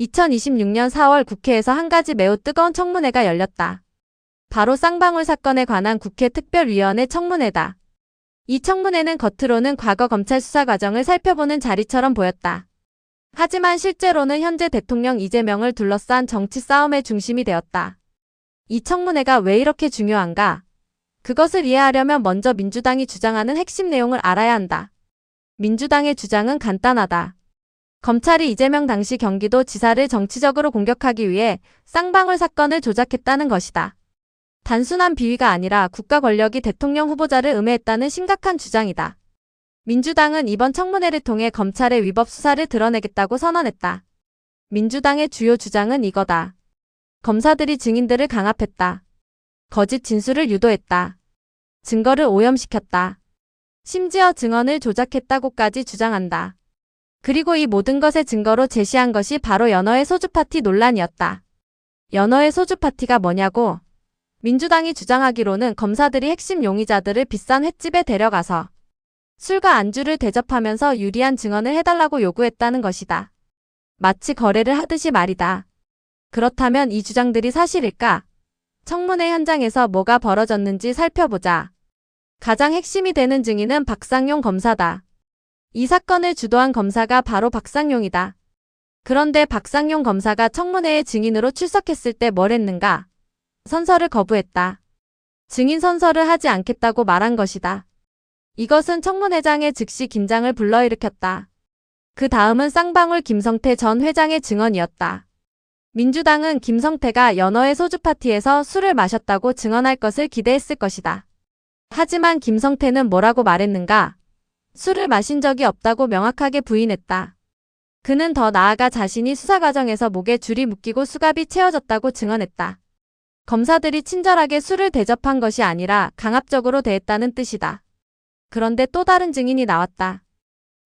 2026년 4월 국회에서 한 가지 매우 뜨거운 청문회가 열렸다. 바로 쌍방울 사건에 관한 국회 특별위원회 청문회다. 이 청문회는 겉으로는 과거 검찰 수사 과정을 살펴보는 자리처럼 보였다. 하지만 실제로는 현재 대통령 이재명을 둘러싼 정치 싸움의 중심이 되었다. 이 청문회가 왜 이렇게 중요한가? 그것을 이해하려면 먼저 민주당이 주장하는 핵심 내용을 알아야 한다. 민주당의 주장은 간단하다. 검찰이 이재명 당시 경기도 지사를 정치적으로 공격하기 위해 쌍방울 사건을 조작했다는 것이다. 단순한 비위가 아니라 국가 권력이 대통령 후보자를 음해했다는 심각한 주장이다. 민주당은 이번 청문회를 통해 검찰의 위법 수사를 드러내겠다고 선언했다. 민주당의 주요 주장은 이거다. 검사들이 증인들을 강압했다. 거짓 진술을 유도했다. 증거를 오염시켰다. 심지어 증언을 조작했다고까지 주장한다. 그리고 이 모든 것의 증거로 제시한 것이 바로 연어의 소주파티 논란이었다. 연어의 소주파티가 뭐냐고? 민주당이 주장하기로는 검사들이 핵심 용의자들을 비싼 횟집에 데려가서 술과 안주를 대접하면서 유리한 증언을 해달라고 요구했다는 것이다. 마치 거래를 하듯이 말이다. 그렇다면 이 주장들이 사실일까? 청문회 현장에서 뭐가 벌어졌는지 살펴보자. 가장 핵심이 되는 증인은 박상용 검사다. 이 사건을 주도한 검사가 바로 박상용이다. 그런데 박상용 검사가 청문회에 증인으로 출석했을 때 뭘 했는가? 선서를 거부했다. 증인 선서를 하지 않겠다고 말한 것이다. 이것은 청문회장의 즉시 긴장을 불러일으켰다. 그 다음은 쌍방울 김성태 전 회장의 증언이었다. 민주당은 김성태가 연어의 소주파티에서 술을 마셨다고 증언할 것을 기대했을 것이다. 하지만 김성태는 뭐라고 말했는가? 술을 마신 적이 없다고 명확하게 부인했다. 그는 더 나아가 자신이 수사 과정에서 목에 줄이 묶이고 수갑이 채워졌다고 증언했다. 검사들이 친절하게 술을 대접한 것이 아니라 강압적으로 대했다는 뜻이다. 그런데 또 다른 증인이 나왔다.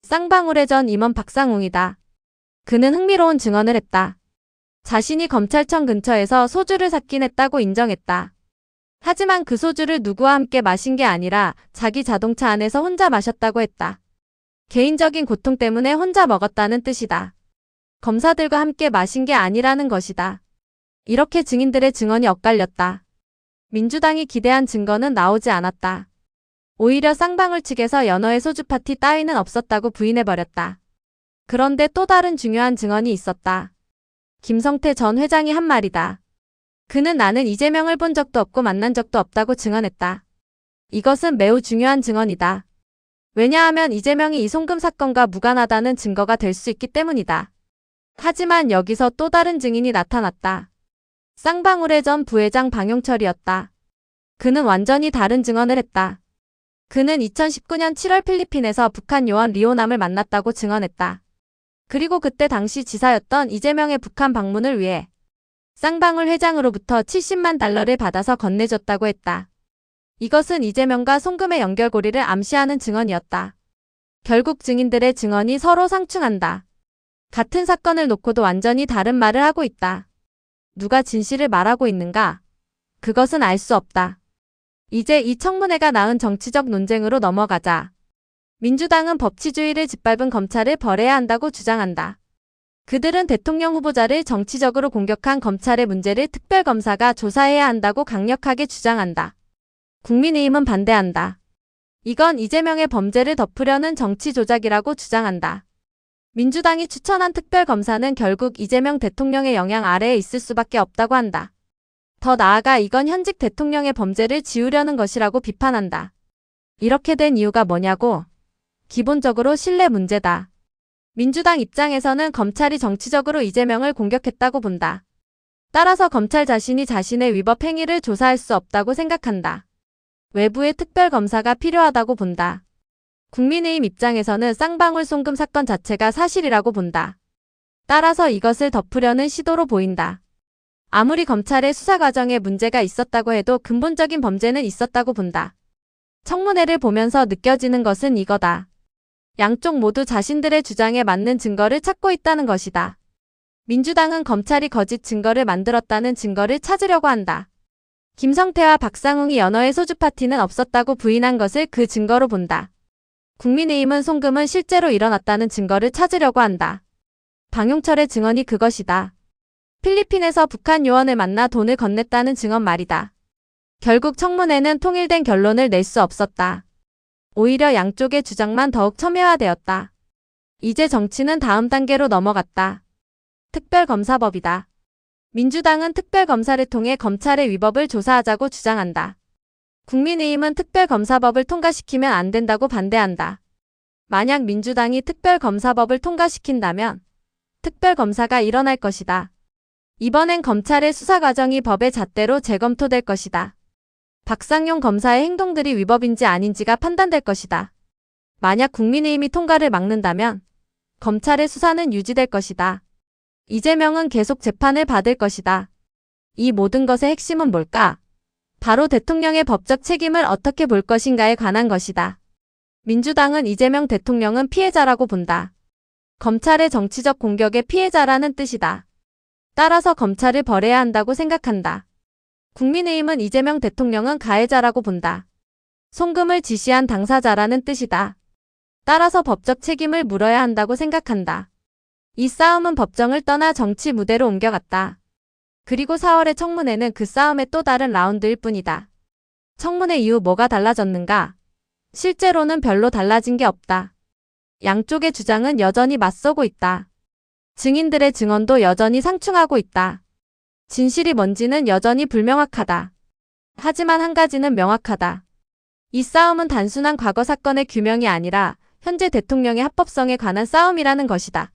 쌍방울의 전 임원 박상웅이다. 그는 흥미로운 증언을 했다. 자신이 검찰청 근처에서 소주를 샀긴 했다고 인정했다. 하지만 그 소주를 누구와 함께 마신 게 아니라 자기 자동차 안에서 혼자 마셨다고 했다. 개인적인 고통 때문에 혼자 먹었다는 뜻이다. 검사들과 함께 마신 게 아니라는 것이다. 이렇게 증인들의 증언이 엇갈렸다. 민주당이 기대한 증거는 나오지 않았다. 오히려 쌍방울 측에서 연어의 소주파티 따위는 없었다고 부인해버렸다. 그런데 또 다른 중요한 증언이 있었다. 김성태 전 회장이 한 말이다. 그는 나는 이재명을 본 적도 없고 만난 적도 없다고 증언했다. 이것은 매우 중요한 증언이다. 왜냐하면 이재명이 이 송금 사건과 무관하다는 증거가 될 수 있기 때문이다. 하지만 여기서 또 다른 증인이 나타났다. 쌍방울의 전 부회장 방용철이었다. 그는 완전히 다른 증언을 했다. 그는 2019년 7월 필리핀에서 북한 요원 리오남을 만났다고 증언했다. 그리고 그때 당시 지사였던 이재명의 북한 방문을 위해 쌍방울 회장으로부터 70만 달러를 받아서 건네줬다고 했다. 이것은 이재명과 송금의 연결고리를 암시하는 증언이었다. 결국 증인들의 증언이 서로 상충한다. 같은 사건을 놓고도 완전히 다른 말을 하고 있다. 누가 진실을 말하고 있는가? 그것은 알 수 없다. 이제 이 청문회가 낳은 정치적 논쟁으로 넘어가자. 민주당은 법치주의를 짓밟은 검찰을 벌해야 한다고 주장한다. 그들은 대통령 후보자를 정치적으로 공격한 검찰의 문제를 특별검사가 조사해야 한다고 강력하게 주장한다. 국민의힘은 반대한다. 이건 이재명의 범죄를 덮으려는 정치 조작이라고 주장한다. 민주당이 추천한 특별검사는 결국 이재명 대통령의 영향 아래에 있을 수밖에 없다고 한다. 더 나아가 이건 현직 대통령의 범죄를 지우려는 것이라고 비판한다. 이렇게 된 이유가 뭐냐고? 기본적으로 신뢰 문제다. 민주당 입장에서는 검찰이 정치적으로 이재명을 공격했다고 본다. 따라서 검찰 자신이 자신의 위법 행위를 조사할 수 없다고 생각한다. 외부의 특별검사가 필요하다고 본다. 국민의힘 입장에서는 쌍방울 송금 사건 자체가 사실이라고 본다. 따라서 이것을 덮으려는 시도로 보인다. 아무리 검찰의 수사 과정에 문제가 있었다고 해도 근본적인 범죄는 있었다고 본다. 청문회를 보면서 느껴지는 것은 이거다. 양쪽 모두 자신들의 주장에 맞는 증거를 찾고 있다는 것이다. 민주당은 검찰이 거짓 증거를 만들었다는 증거를 찾으려고 한다. 김성태와 박상웅이 연어의 소주파티는 없었다고 부인한 것을 그 증거로 본다. 국민의힘은 송금은 실제로 일어났다는 증거를 찾으려고 한다. 방용철의 증언이 그것이다. 필리핀에서 북한 요원을 만나 돈을 건넸다는 증언 말이다. 결국 청문회는 통일된 결론을 낼 수 없었다. 오히려 양쪽의 주장만 더욱 첨예화되었다. 이제 정치는 다음 단계로 넘어갔다. 특별검사법이다. 민주당은 특별검사를 통해 검찰의 위법을 조사하자고 주장한다. 국민의힘은 특별검사법을 통과시키면 안 된다고 반대한다. 만약 민주당이 특별검사법을 통과시킨다면 특별검사가 일어날 것이다. 이번엔 검찰의 수사 과정이 법의 잣대로 재검토될 것이다. 박상용 검사의 행동들이 위법인지 아닌지가 판단될 것이다. 만약 국민의힘이 통과를 막는다면 검찰의 수사는 유지될 것이다. 이재명은 계속 재판을 받을 것이다. 이 모든 것의 핵심은 뭘까? 바로 대통령의 법적 책임을 어떻게 볼 것인가에 관한 것이다. 민주당은 이재명 대통령은 피해자라고 본다. 검찰의 정치적 공격의 피해자라는 뜻이다. 따라서 검찰을 벌해야 한다고 생각한다. 국민의힘은 이재명 대통령은 가해자라고 본다. 송금을 지시한 당사자라는 뜻이다. 따라서 법적 책임을 물어야 한다고 생각한다. 이 싸움은 법정을 떠나 정치 무대로 옮겨갔다. 그리고 4월의 청문회는 그 싸움의 또 다른 라운드일 뿐이다. 청문회 이후 뭐가 달라졌는가? 실제로는 별로 달라진 게 없다. 양쪽의 주장은 여전히 맞서고 있다. 증인들의 증언도 여전히 상충하고 있다. 진실이 뭔지는 여전히 불명확하다. 하지만 한 가지는 명확하다. 이 싸움은 단순한 과거 사건의 규명이 아니라 현재 대통령의 합법성에 관한 싸움이라는 것이다.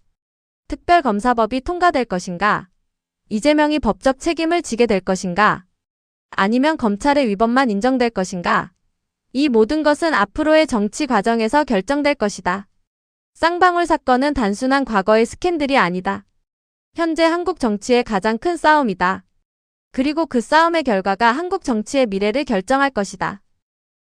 특별검사법이 통과될 것인가? 이재명이 법적 책임을 지게 될 것인가? 아니면 검찰의 위법만 인정될 것인가? 이 모든 것은 앞으로의 정치 과정에서 결정될 것이다. 쌍방울 사건은 단순한 과거의 스캔들이 아니다. 현재 한국 정치의 가장 큰 싸움이다. 그리고 그 싸움의 결과가 한국 정치의 미래를 결정할 것이다.